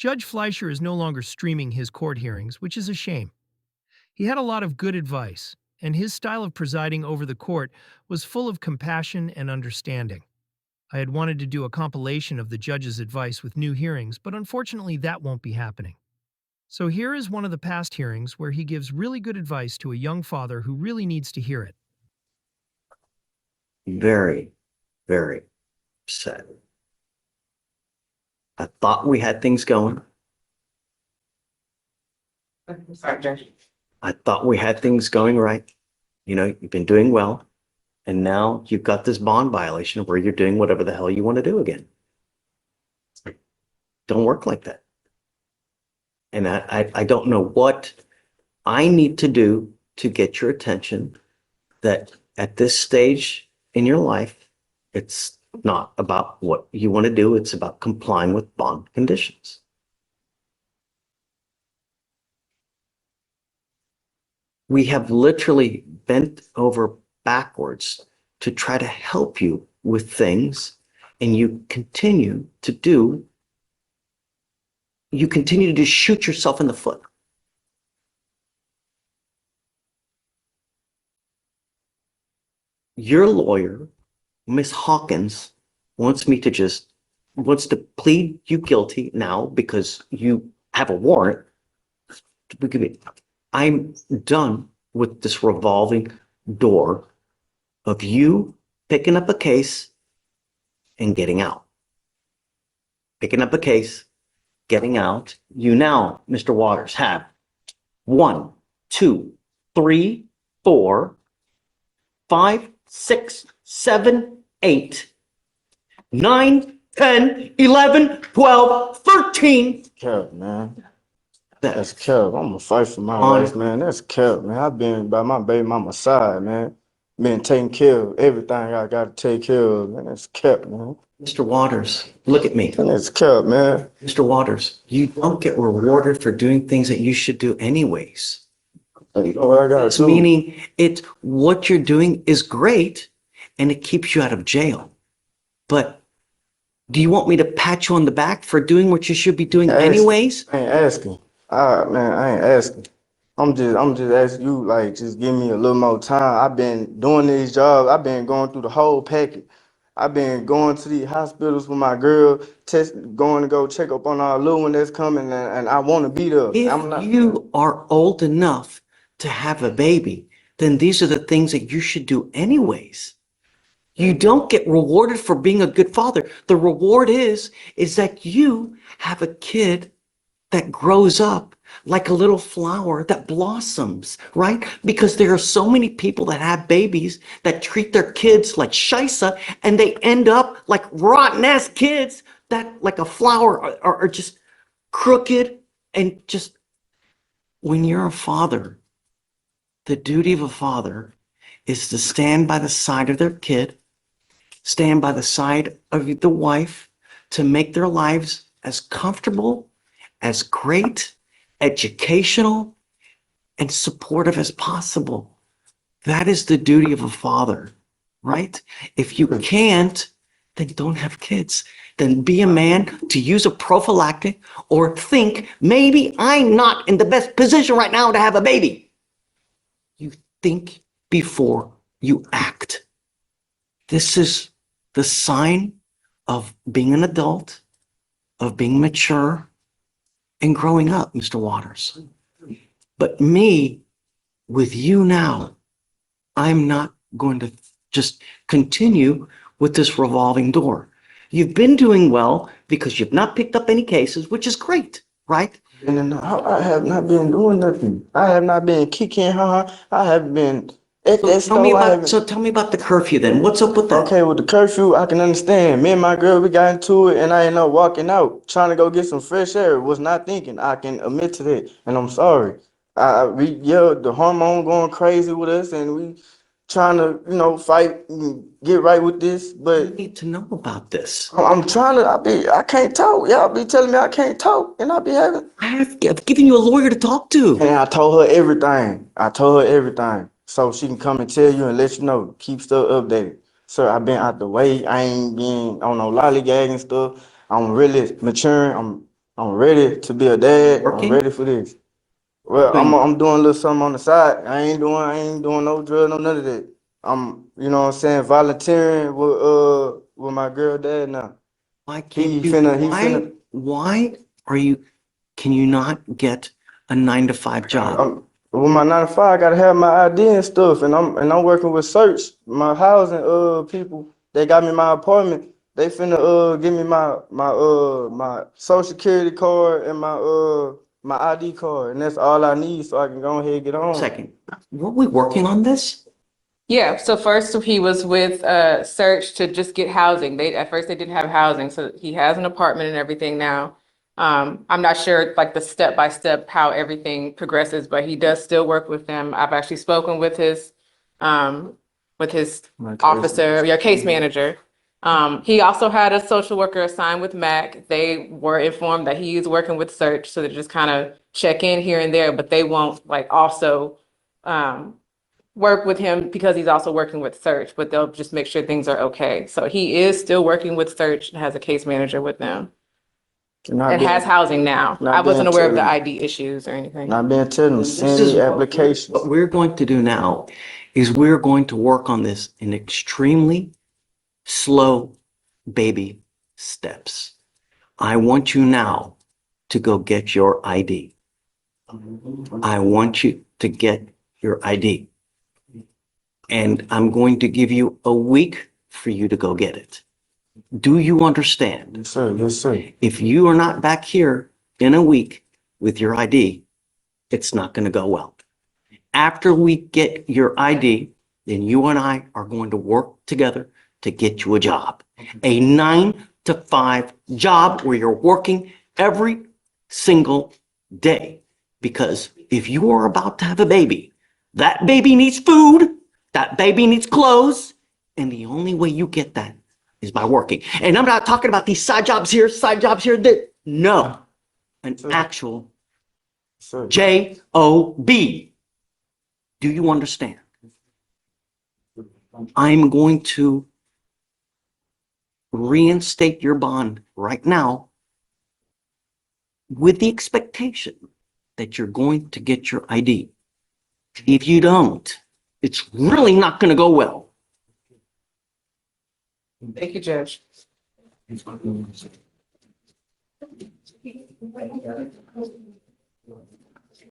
Judge Fleischer is no longer streaming his court hearings, which is a shame. He had a lot of good advice, and his style of presiding over the court was full of compassion and understanding. I had wanted to do a compilation of the judge's advice with new hearings, but unfortunately that won't be happening. So here is one of the past hearings where he gives really good advice to a young father who really needs to hear it. Very, very upset. I thought we had things going. I thought we had things going right. You know, you've been doing well. And now you've got this bond violation where you're doing whatever the hell you want to do again. Don't work like that. And I don't know what I need to do to get your attention that at this stage in your life, it's not about what you want to do. It's about complying with bond conditions. We have literally bent over backwards to try to help you with things, and you continue to shoot yourself in the foot. Your lawyer, Miss Hawkins, wants to plead you guilty now because you have a warrant. I'm done with this revolving door of you picking up a case and getting out. Picking up a case, getting out. You now, Mr. Waters, have 1, 2, 3, 4, 5, 6, 7, 8, 9, 10, 11, 12, 13. Cap, man. That's cap. I'm gonna fight for my life, man. That's cap, man. I've been by my baby mama's side, man. Been taking care of everything I gotta take care of, man. That's cap, man. Mr. Waters, look at me. That's cap, man. Mr. Waters, you don't get rewarded for doing things that you should do anyways. You know what I gotta do? Meaning it's what you're doing is great and it keeps you out of jail. But do you want me to pat you on the back for doing what you should be doing anyways? I ain't asking. Man, I ain't asking. I'm just asking you, like, just give me a little more time. I've been doing these jobs. I've been going through the whole package. I've been going to the hospitals with my girl, going to go check up on our little one that's coming, and I want to be there. If you are old enough to have a baby, then these are the things that you should do anyways. You don't get rewarded for being a good father. The reward is that you have a kid that grows up like a little flower that blossoms, right? Because there are so many people that have babies that treat their kids like shisa, and they end up like rotten ass kids that like a flower are just crooked. And just when you're a father, the duty of a father is to stand by the side of their kid, stand by the side of the wife to make their lives as comfortable, as great, educational, and supportive as possible. That is the duty of a father, right? If you can't, then don't have kids. Then be a man to use a prophylactic or think, maybe I'm not in the best position right now to have a baby. You think before you act. This is the sign of being an adult, of being mature, and growing up, Mr. Waters. But me, with you now, I'm not going to just continue with this revolving door. You've been doing well because you've not picked up any cases, which is great, right? And I have not been doing nothing. I have not been kicking her. I have been at that store. So tell me about the curfew then. What's up with that? Okay, with the curfew, I can understand. Me and my girl, we got into it, and I ended up walking out, trying to go get some fresh air. Was not thinking. I can admit to that, and I'm sorry. The hormone going crazy with us, and we trying to, fight and get right with this. But You need to know about this. I'm trying to. I can't talk. Y'all be telling me I can't talk, and I've given you a lawyer to talk to. And I told her everything. So she can come and tell you and let you know. Keep stuff updated. Sir, I've been out the way. I ain't been on no lollygag and stuff. I'm really maturing. I'm ready to be a dad. I'm Working? ready for this. Well, I'm doing a little something on the side. I ain't doing no drug, no none of that. I'm, you know what I'm saying, volunteering with my girl dad now. Why can't you, why are you, can you not get a 9 to 5 job? With my 9 to 5, I gotta have my ID and stuff, and I'm working with search, my housing people. They got me my apartment. They finna give me my social security card and my ID card, and that's all I need so I can go ahead and get on. Second, were we working on this? Yeah, so first he was with Search to just get housing. At first they didn't have housing, so he has an apartment and everything now. I'm not sure like the step by step how everything progresses, but he does still work with them. I've actually spoken with his officer, your case manager. He also had a social worker assigned with Mac. They were informed that he is working with Search, so they just kind of check in here and there, but they won't like also work with him because he's also working with Search, but they'll just make sure things are okay. So he is still working with Search and has a case manager with them and has housing now. I wasn't aware of the ID issues or anything. Not being telling them, send me applications. What we're going to do now is we're going to work on this in extremely slow baby steps. I want you now to go get your ID. I want you to get your ID. And I'm going to give you a week for you to go get it. Do you understand? Yes, sir. Yes, sir. If you are not back here in a week with your ID, it's not going to go well. After we get your ID, then you and I are going to work together to get you a job. A 9 to 5 job where you're working every single day. Because if you are about to have a baby, that baby needs food, that baby needs clothes, and the only way you get that is by working. And I'm not talking about these side jobs here, there. No, an actual J-O-B. Do you understand? I'm going to reinstate your bond right now with the expectation that you're going to get your ID. If you don't, it's really not going to go well. Thank you, Judge.